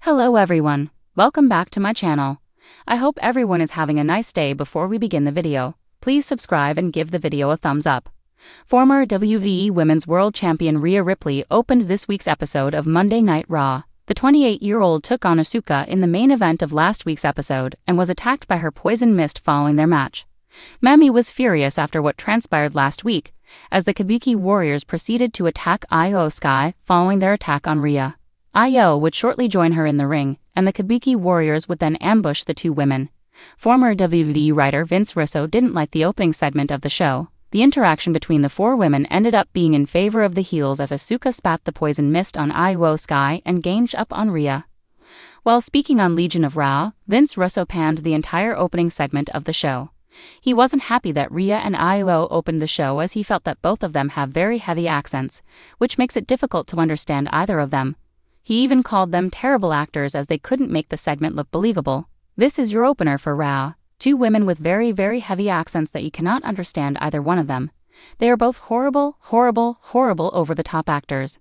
Hello everyone, welcome back to my channel. I hope everyone is having a nice day. Before we begin the video, please subscribe and give the video a thumbs up. Former WWE Women's World Champion Rhea Ripley opened this week's episode of Monday Night Raw. The 28-year-old took on Asuka in the main event of last week's episode and was attacked by her poison mist following their match. Mami was furious after what transpired last week, as the Kabuki Warriors proceeded to attack Io Sky following their attack on Rhea. Io would shortly join her in the ring, and the Kabuki Warriors would then ambush the two women. Former WWE writer Vince Russo didn't like the opening segment of the show. The interaction between the four women ended up being in favor of the heels as Asuka spat the poison mist on Io Sky and ganged up on Rhea. While speaking on Legion of Raw, Vince Russo panned the entire opening segment of the show. He wasn't happy that Rhea and Io opened the show, as he felt that both of them have very heavy accents, which makes it difficult to understand either of them. He even called them terrible actors as they couldn't make the segment look believable. This is your opener for Raw. Two women with very heavy accents that you cannot understand either one of them. They are both horrible over-the-top actors.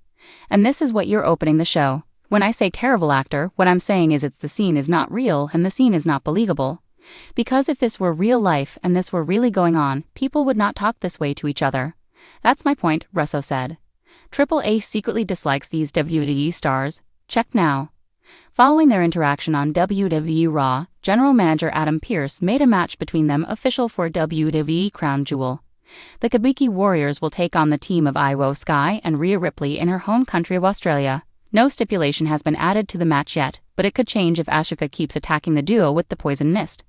And this is what you're opening the show. When I say terrible actor, what I'm saying is the scene is not real and the scene is not believable. Because if this were real life and this were really going on, people would not talk this way to each other. That's my point, Russo said. Triple H secretly dislikes these WWE stars. Check now. Following their interaction on WWE Raw, General Manager Adam Pearce made a match between them official for WWE Crown Jewel. The Kabuki Warriors will take on the team of Io Sky and Rhea Ripley in her home country of Australia. No stipulation has been added to the match yet, but it could change if Asuka keeps attacking the duo with the poison mist.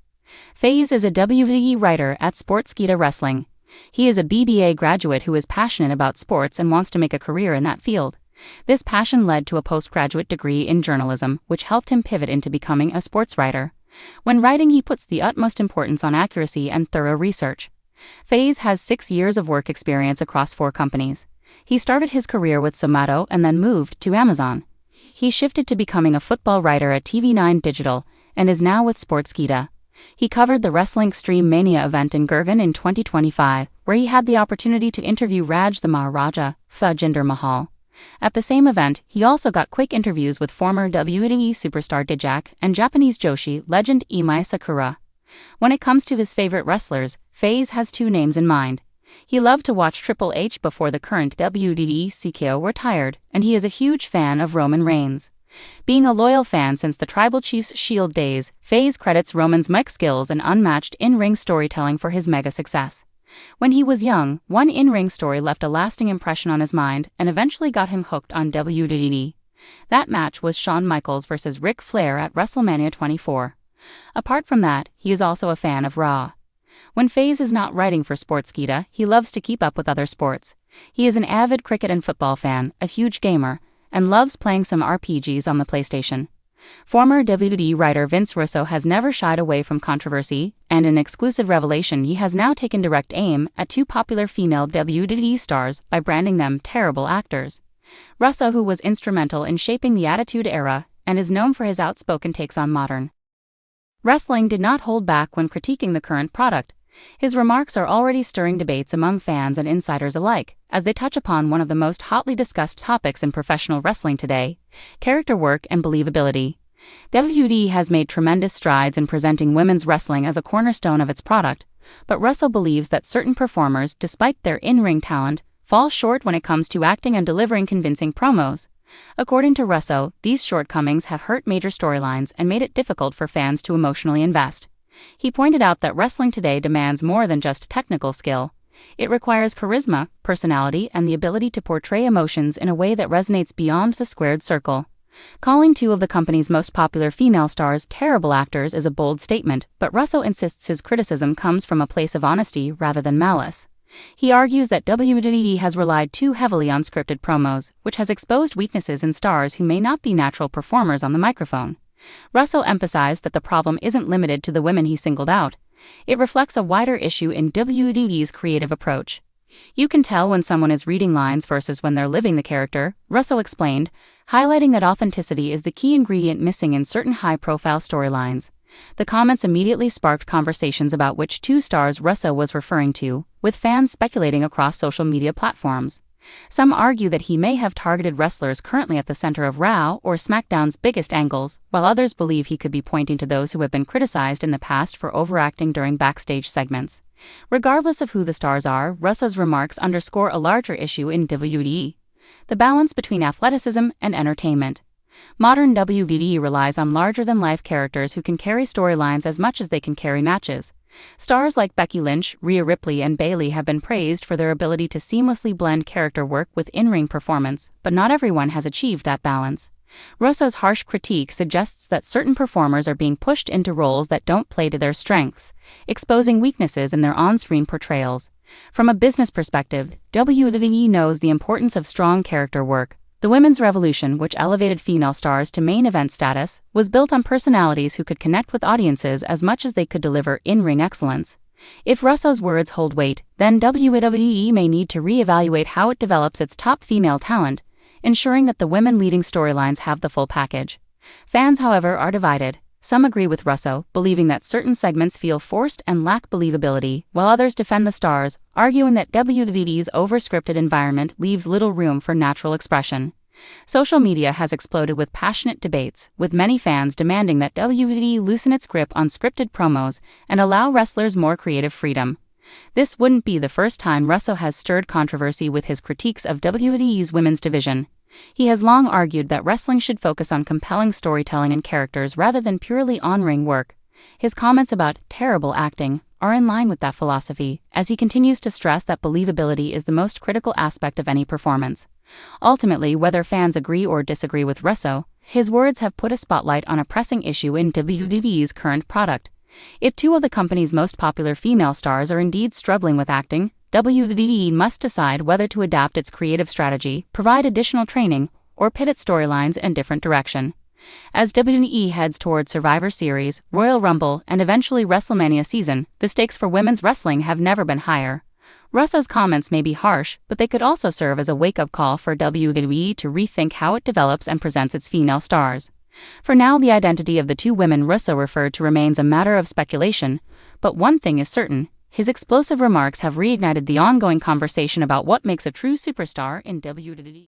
FaZe is a WWE writer at Sportskeeda Wrestling. He is a BBA graduate who is passionate about sports and wants to make a career in that field. This passion led to a postgraduate degree in journalism, which helped him pivot into becoming a sports writer. When writing, he puts the utmost importance on accuracy and thorough research. FaZe has 6 years of work experience across 4 companies. He started his career with Zomato and then moved to Amazon. He shifted to becoming a football writer at TV9 Digital and is now with Sportskeeda. He covered the Wrestling Extreme Mania event in Gurgaon in 2025, where he had the opportunity to interview Raj the Maharaja, Jinder Mahal. At the same event, he also got quick interviews with former WWE superstar Dijak and Japanese Joshi legend Imai Sakura. When it comes to his favorite wrestlers, FaZe has 2 names in mind. He loved to watch Triple H before the current WWE CEO retired, and he is a huge fan of Roman Reigns. Being a loyal fan since the Tribal Chiefs Shield days, FaZe credits Roman's mic skills and unmatched in-ring storytelling for his mega success. When he was young, one in-ring story left a lasting impression on his mind and eventually got him hooked on WWE. That match was Shawn Michaels vs. Ric Flair at WrestleMania 24. Apart from that, he is also a fan of Raw. When FaZe is not writing for Sportskeeda, he loves to keep up with other sports. He is an avid cricket and football fan, a huge gamer, and loves playing some RPGs on the PlayStation. Former WWE writer Vince Russo has never shied away from controversy, and in exclusive revelation, he has now taken direct aim at 2 popular female WWE stars by branding them terrible actors. Russo, who was instrumental in shaping the Attitude Era and is known for his outspoken takes on modern wrestling, did not hold back when critiquing the current product. His remarks are already stirring debates among fans and insiders alike, as they touch upon one of the most hotly discussed topics in professional wrestling today: character work and believability. WWE has made tremendous strides in presenting women's wrestling as a cornerstone of its product, but Russo believes that certain performers, despite their in-ring talent, fall short when it comes to acting and delivering convincing promos. According to Russo, these shortcomings have hurt major storylines and made it difficult for fans to emotionally invest. He pointed out that wrestling today demands more than just technical skill. It requires charisma, personality, and the ability to portray emotions in a way that resonates beyond the squared circle. Calling 2 of the company's most popular female stars terrible actors is a bold statement, but Russo insists his criticism comes from a place of honesty rather than malice. He argues that WWE has relied too heavily on scripted promos, which has exposed weaknesses in stars who may not be natural performers on the microphone. Russo emphasized that the problem isn't limited to the women he singled out. It reflects a wider issue in WWE's creative approach. You can tell when someone is reading lines versus when they're living the character, Russo explained, highlighting that authenticity is the key ingredient missing in certain high-profile storylines. The comments immediately sparked conversations about which 2 stars Russo was referring to, with fans speculating across social media platforms. Some argue that he may have targeted wrestlers currently at the center of Raw or SmackDown's biggest angles, while others believe he could be pointing to those who have been criticized in the past for overacting during backstage segments. Regardless of who the stars are, Russo's remarks underscore a larger issue in WWE: the balance between athleticism and entertainment. Modern WWE relies on larger-than-life characters who can carry storylines as much as they can carry matches. Stars like Becky Lynch, Rhea Ripley, and Bayley have been praised for their ability to seamlessly blend character work with in-ring performance, but not everyone has achieved that balance. Russo's harsh critique suggests that certain performers are being pushed into roles that don't play to their strengths, exposing weaknesses in their on-screen portrayals. From a business perspective, WWE knows the importance of strong character work. The women's revolution, which elevated female stars to main event status, was built on personalities who could connect with audiences as much as they could deliver in-ring excellence. If Russo's words hold weight, then WWE may need to re-evaluate how it develops its top female talent, ensuring that the women leading storylines have the full package. Fans, however, are divided. Some agree with Russo, believing that certain segments feel forced and lack believability, while others defend the stars, arguing that WWE's over-scripted environment leaves little room for natural expression. Social media has exploded with passionate debates, with many fans demanding that WWE loosen its grip on scripted promos and allow wrestlers more creative freedom. This wouldn't be the first time Russo has stirred controversy with his critiques of WWE's women's division. He has long argued that wrestling should focus on compelling storytelling and characters rather than purely on-ring work. His comments about terrible acting are in line with that philosophy, as he continues to stress that believability is the most critical aspect of any performance. Ultimately, whether fans agree or disagree with Russo, his words have put a spotlight on a pressing issue in WWE's current product. If two of the company's most popular female stars are indeed struggling with acting, WWE must decide whether to adapt its creative strategy, provide additional training, or pivot storylines in a different direction. As WWE heads toward Survivor Series, Royal Rumble, and eventually WrestleMania season, the stakes for women's wrestling have never been higher. Russo's comments may be harsh, but they could also serve as a wake-up call for WWE to rethink how it develops and presents its female stars. For now, the identity of the two women Russo referred to remains a matter of speculation, but one thing is certain: his explosive remarks have reignited the ongoing conversation about what makes a true superstar in WWE.